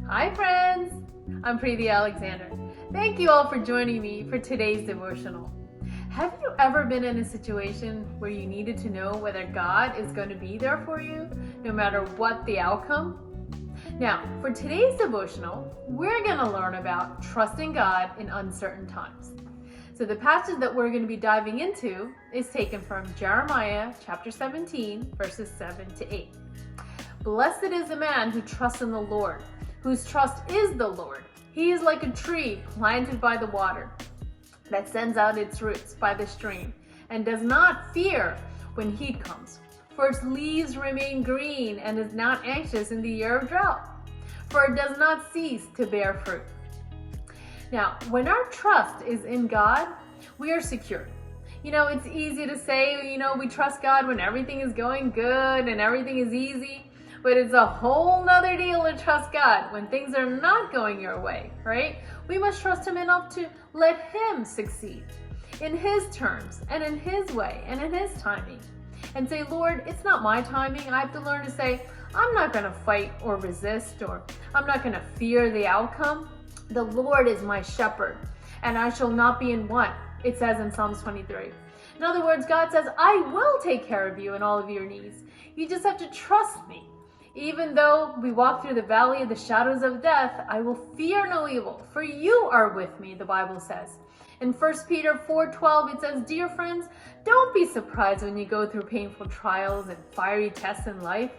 Hi friends, I'm Preethi Alexander. Thank you all for joining me for today's devotional. Have you ever been in a situation where you needed to know whether God is going to be there for you no matter what the outcome? Now, for today's devotional, we're going to learn about trusting God in uncertain times. So the passage that we're going to be diving into is taken from Jeremiah chapter 17, verses 7 to 8. Blessed is the man who trusts in the Lord, whose trust is the Lord. He is like a tree planted by the water that sends out its roots by the stream and does not fear when heat comes, for its leaves remain green and is not anxious in the year of drought, for it does not cease to bear fruit. Now, when our trust is in God, we are secure. It's easy to say, we trust God when everything is going good and everything is easy. But it's a whole nother deal to trust God when things are not going your way, right? We must trust Him enough to let Him succeed in His terms and in His way and in His timing. And say, Lord, it's not my timing. I have to learn to say, I'm not going to fight or resist, or I'm not going to fear the outcome. The Lord is my shepherd, and I shall not be in want, it says in Psalms 23. In other words, God says, I will take care of you in all of your needs. You just have to trust me. Even though we walk through the valley of the shadows of death, I will fear no evil, for you are with me, the Bible says. In 1 Peter 4:12, it says, Dear friends, don't be surprised when you go through painful trials and fiery tests in life.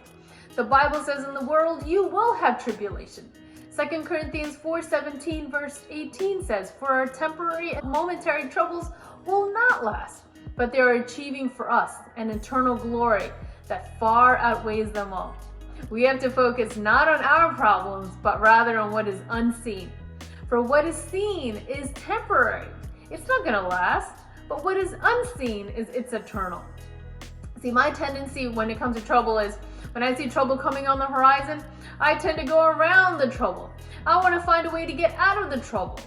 The Bible says in the world, you will have tribulation. 2 Corinthians 4:17, verse 18 says, For our temporary and momentary troubles will not last, but they are achieving for us an eternal glory that far outweighs them all. We have to focus not on our problems, but rather on what is unseen. For what is seen is temporary. It's not going to last, but what is unseen it's eternal. See, my tendency when it comes to trouble is when I see trouble coming on the horizon, I tend to go around the trouble. I want to find a way to get out of the trouble.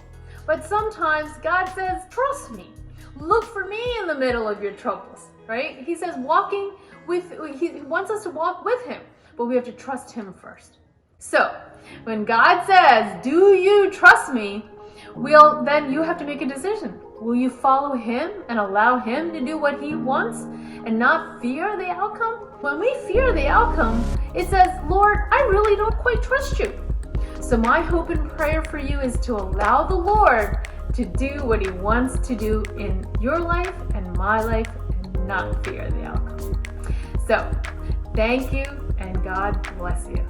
But sometimes God says, trust me. Look for me in the middle of your troubles, right? He says He wants us to walk with Him. But we have to trust Him first. So, when God says, do you trust me? Then you have to make a decision. Will you follow Him and allow Him to do what He wants and not fear the outcome? When we fear the outcome, it says, Lord, I really don't quite trust you. So my hope and prayer for you is to allow the Lord to do what He wants to do in your life and my life and not fear the outcome. So, thank you, and God bless you.